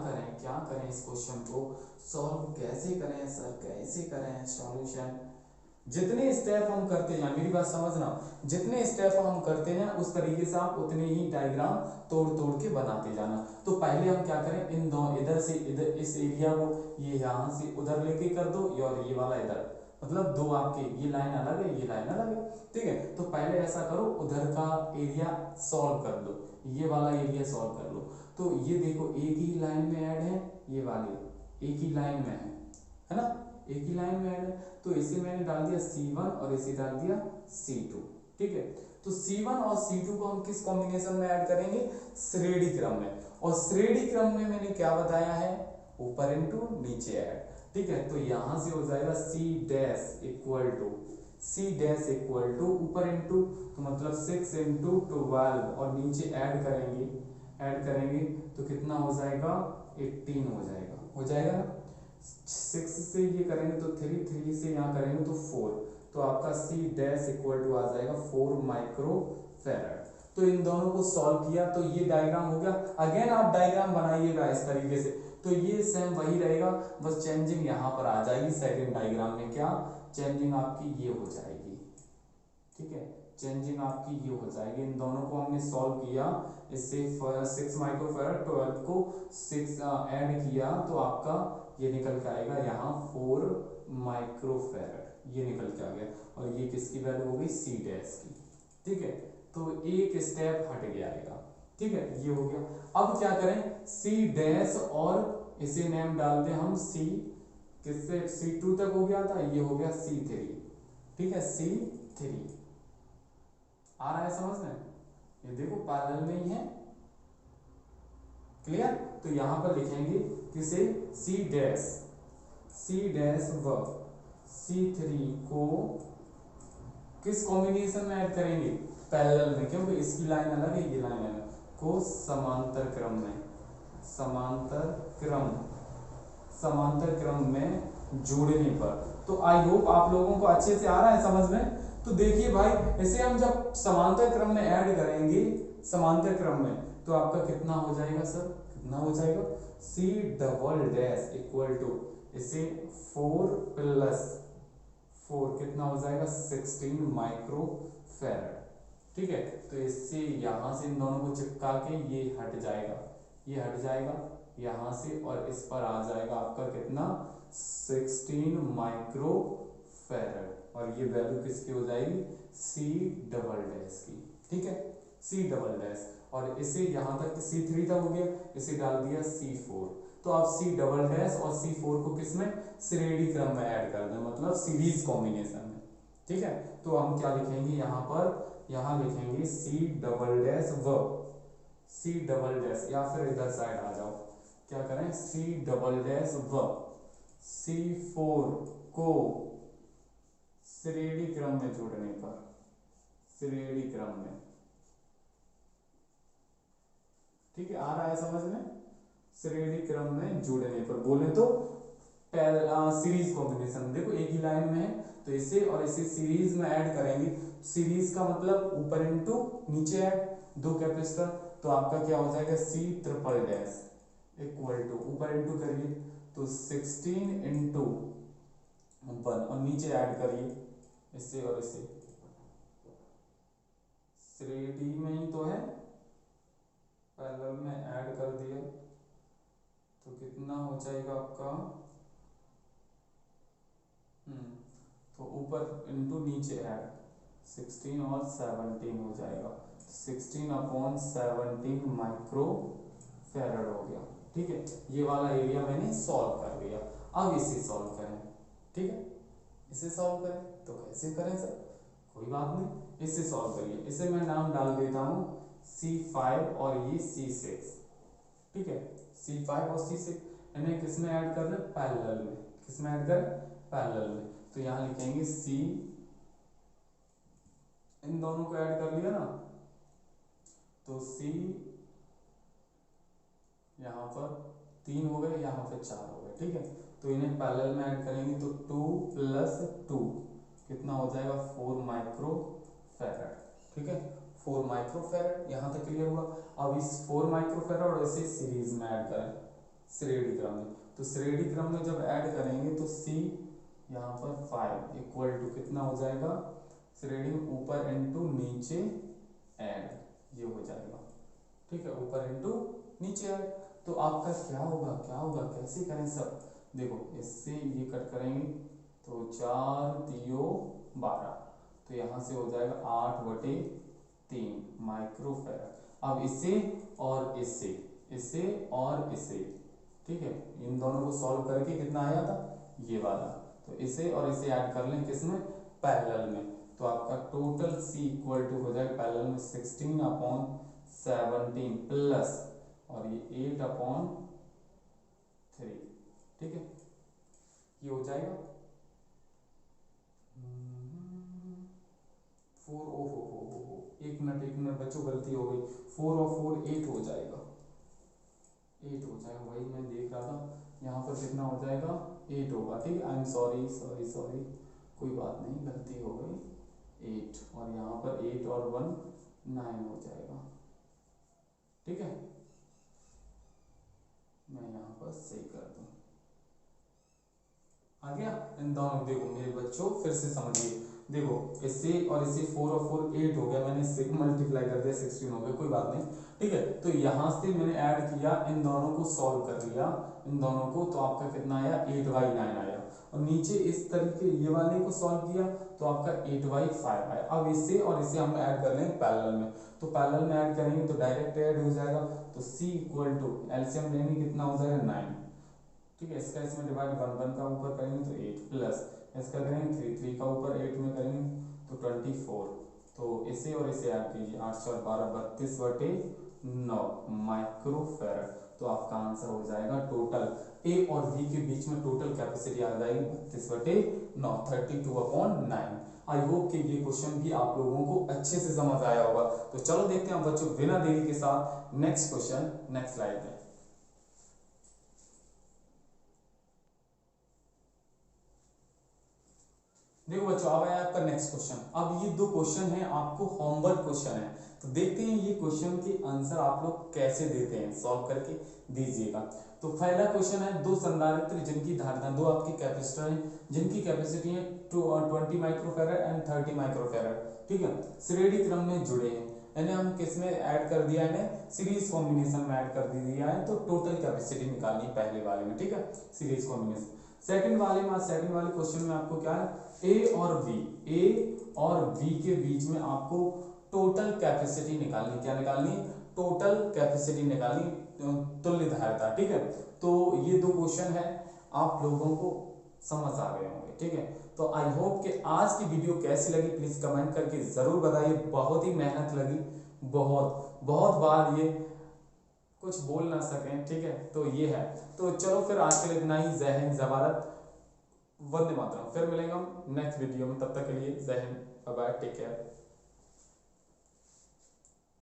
करें इस क्वेश्चन को सॉल्व कैसे करें सर, कैसे करें सॉल्यूशन। जितने स्टेप हम करते जाए, मेरी बात समझना, जितने स्टेप हम करते जाए उस तरीके से आप उतने ही डायग्राम तोड़ तोड़ के बनाते जाना। तो पहले हम क्या करें, इन दोनों इधर से इधर इस एरिया को ये यहाँ से उधर लेके कर दो और ये वाला इधर, मतलब दो आपके ये लाइन अलग है ये लाइन अलग है, ठीक है। तो पहले ऐसा करो, उधर का एरिया सॉल्व कर लो, ये वाला एरिया सॉल्व कर लो। तो ये देखो एक ही लाइन में ऐड है, ये वाले एक ही लाइन में है ना, एक ही लाइन में ऐड है। तो इसे मैंने डाल दिया C1 और इसे डाल दिया C2, ठीक है। तो C1 और C2 को हम किस कॉम्बिनेशन में ऐड करेंगे, श्रेणी क्रम में। और श्रेणी क्रम में मैंने क्या बताया है, ऊपर इंटू नीचे ऐड, ठीक है। तो यहां से हो जाएगा C डैश इक्वल टू ऊपर इंटू, तो मतलब 6 इंटू 12 और नीचे ऐड करेंगे तो कितना हो जाएगा, 18 हो जाएगा ना। 6 से ये करेंगे तो 3 से यहाँ करेंगे तो 4, तो आपका C डैश इक्वल टू आ जाएगा 4 माइक्रो फैराड। तो इन दोनों को सॉल्व किया तो ये डायग्राम हो गया। अगेन आप डायग्राम बनाइएगा इस तरीके से, तो ये सेम वही रहेगा, बस चेंजिंग यहाँ पर आ जाएगी। सेकंड डायग्राम में क्या चेंजिंग आपकी ये हो जाएगी, ठीक है, चेंजिंग आपकी ये हो जाएगी। इन दोनों को हमने सॉल्व किया, इससे 6 माइक्रोफैराड 12 को 6 ऐड किया तो आपका ये निकल के आएगा यहाँ 4 माइक्रोफैराड, ये निकल के आ गया। और ये किसकी वैल्यू हो गई, C डैश की, ठीक है। तो एक स्टेप हट गया आएगा, ठीक है, ये हो गया। अब क्या करें, C डैश और इसे नेम डालते हैं हम C, किससे C2 तक हो गया था, ये हो गया C3, ठीक है, C3 आ रहा है समझ में, ये देखो पैरेलल में ही है, क्लियर। तो यहां पर लिखेंगे किसे, C डैश व C3 को किस कॉम्बिनेशन में ऐड करेंगे, पैरेलल में, क्योंकि इसकी लाइन अलग है ये लाइन अलग, को समांतर क्रम में जोड़ने पर। तो आई होप आप लोगों को अच्छे से आ रहा है समझ में। तो देखिए भाई इसे हम जब समांतर क्रम में ऐड करेंगे, समांतर क्रम में, तो आपका कितना हो जाएगा सर, कितना हो जाएगा, C double dash equal to इसे 4 प्लस 4 कितना हो जाएगा 16 माइक्रो फैराड, ठीक है। तो इससे यहां से इन दोनों को चिपका के ये हट जाएगा यहां से, और इस पर आ जाएगा आपका कितना 16 माइक्रो फैराड, और ये वैल्यू किसकी हो जाएगी, C डबल डैश की, ठीक है, C डबल डैश। और इसे यहां तक C3 तक हो गया, इसे डाल दिया C4। तो आप C डबल डैश और C4 को किसमें, श्रेणी क्रम में ऐड कर दें, मतलब सीरीज कॉम्बिनेशन में, ठीक है। तो हम क्या लिखेंगे यहाँ पर, यहाँ लिखेंगे C डबल डैश व C डबल डैश, या फिर इधर साइड आ जाओ, क्या करें, C डबल डैश व C4 को श्रेणी क्रम में जोड़ने पर, श्रेणी क्रम में, ठीक है, आ रहा है समझ में, श्रेणी क्रम में जोड़ने पर बोले तो सीरीज कॉम्बिनेशन, देखो एक ही लाइन में है तो इसे और इसे सीरीज में ऐड करेंगे। सीरीज का मतलब ऊपर इंटू नीचे ऐड, दो कैपेसिटर, तो आपका क्या हो जाएगा C triple dash equal to, ऊपर इंटू करिए तो 16 इंटू 1 और नीचे ऐड करिए इससे और इसे, श्रेणी में ही तो है, पैरेलल में ऐड कर दिया तो कितना हो जाएगा आपका, तो ऊपर इंटू नीचे ऐड 16 और 17 हो जाएगा, 16/17 माइक्रो फैराड हो गया, ठीक है, ये वाला एरिया मैंने सॉल्व कर लिया। अब इसे सॉल्व करें, ठीक है, इसे सॉल्व करें तो कैसे करें सर, कोई बात नहीं, इसे सॉल्व करिए। इसे मैं नाम डाल देता हूँ C5 और ये C6, ठीक है, C5 और C6 इन्हें किस में ऐड कर रहे हैं, पैरेलल में। किस में ऐड करें, पैरेलल में। तो यहाँ लिखेंगे C, इन दोनों को ऐड कर लिया ना, तो C यहाँ पर 3 हो गए, यहाँ पर 4 हो गए, ठीक है। तो इन्हें पैरेलल में ऐड करेंगे तो 2 + 2 कितना हो जाएगा, 4 माइक्रोफैरड, ठीक है, 4 माइक्रोफैरड। यहाँ तक क्लियर हुआ। अब इस 4 माइक्रोफैरड और इसे सीरीज में ऐड करें, श्रेणी क्रम में। तो श्रेणी क्रम में जब ऐड करेंगे तो C यहाँ पर 5 इक्वल टू कितना हो जाएगा, श्रेणी ऊपर इनटू नीचे ऐड, ये हो जाएगा, ठीक है, ऊपर इनटू नीचे ऐड। तो आपका क्या होगा, क्या होगा, कैसे करें सब, देखो इससे ये कट करेंगे तो 4 तियो 12, तो यहाँ से हो जाएगा 8/3 माइक्रोफैरड। अब इसे और इसे, इसे और इसे, ठीक है, इन दोनों को सॉल्व करके कितना आया था, ये वाला। तो इसे और इसे ऐड कर लें किसमें, पैरेलल में। तो आपका टोटल C इक्वल टू हो जाएगा पैरेलल में 16/17 प्लस और ये 8/3, ठीक है, ये हो जाएगा 4 ओ, एक मिनट बच्चों गलती हो गई, 4 और 4 8 हो जाएगा, 8 हो जाएगा, वही मैं देख रहा था, यहाँ पर कितना हो जाएगा, 8 होगा, ठीक है। I am sorry sorry sorry, कोई बात नहीं, गलती हो गई, 8 और यहाँ पर 8 और 1 9 हो जाएगा, ठीक है। मैं यहाँ पर सही कर दूँ, आ गया। इन दोनों देखो मेरे बच्चों फिर से समझिए, देखो इससे और इसे 4 और 4 8 हो गया, मैंने 6 मल्टीप्लाई कर दिया 16 हो गया, कोई बात नहीं, ठीक है। तो यहाँ से मैंने ऐड किया, इन दोनों को सॉल्व कर लिया, इन दोनों को, तो आपका कितना आया, 8/9 आया। और नीचे इस तरीके ये वाले को सॉल्व किया तो आपका 8/5 आया। अब इसे और इसे हम ऐड कर लें पैरेलल में, तो पैरेलल में ऐड करेंगे तो डायरेक्ट ऐड हो जाएगा। तो C इक्वल टू एलसीएम लेंगे कितना हो जाएगा 9, ठीक है। इसका इसमें डिवाइड 1 का ऊपर करेंगे तो 8 प्लस इसका करेंगे 3 का ऊपर 8 में करेंगे तो 24। तो इसे और इसे ऐड कीजिए, 8 4 12 32/9 माइक्रोफैरड। तो आपका आंसर हो जाएगा टोटल A और V के बीच में टोटल कैपेसिटी आ जाएगी 32/9 32/9। आई होप कि ये क्वेश्चन भी आप लोगों को अच्छे से समझ आया होगा। तो चलो देखते हैं बच्चों बिना देरी के साथ नेक्स्ट क्वेश्चन, नेक्स्ट स्लाइड में। देखो बच्चों अब आया आपका नेक्स्ट क्वेश्चन। अब ये 2 क्वेश्चन है, आपको होमवर्क क्वेश्चन है, तो देखते हैं ये क्वेश्चन के आंसर आप लोग कैसे देते हैं, सॉल्व करके दीजिएगा। तो पहला क्वेश्चन है, 2 संधारित्र जिनकी धारणा, 2 आपकी कैपेसिटर हैं जिनकी कैपेसिटी है 20 माइक्रोफैरड एंड 30 माइक्रोफैरड, ठीक है, श्रेणी क्रम में जुड़े हैं। यानी हम किस में ऐड कर दिया है, सीरीज कॉम्बिनेशन में ऐड कर दिया है। तो टोटल कैपेसिटी निकालनी पहले वाले में, ठीक है, सीरीज कॉम्बिनेशन। सेकंड वाले क्वेश्चन में आपको क्या है, ए और बी के बीच में आपको टोटल कैपेसिटी निकालनी, क्या निकालनी, टोटल कैपेसिटी निकालनी, तुल्य धारिता, ठीक है। तो ये 2 क्वेश्चन है, आप लोगों को समझ आ गए होंगे, ठीक है। तो आई होप कि आज की वीडियो कैसी लगी प्लीज कमेंट करके जरूर बताइए। बहुत ही मेहनत लगी, बहुत बार ये कुछ बोल ना सकें, ठीक है, तो ये है। तो चलो फिर आज के लिए इतना ही। जय हिंद, जय भारत, वंदे मातरम। फिर मिलेंगे हम नेक्स्ट वीडियो में, तब तक के लिए जय हिंद, बाय बाय, टेक केयर।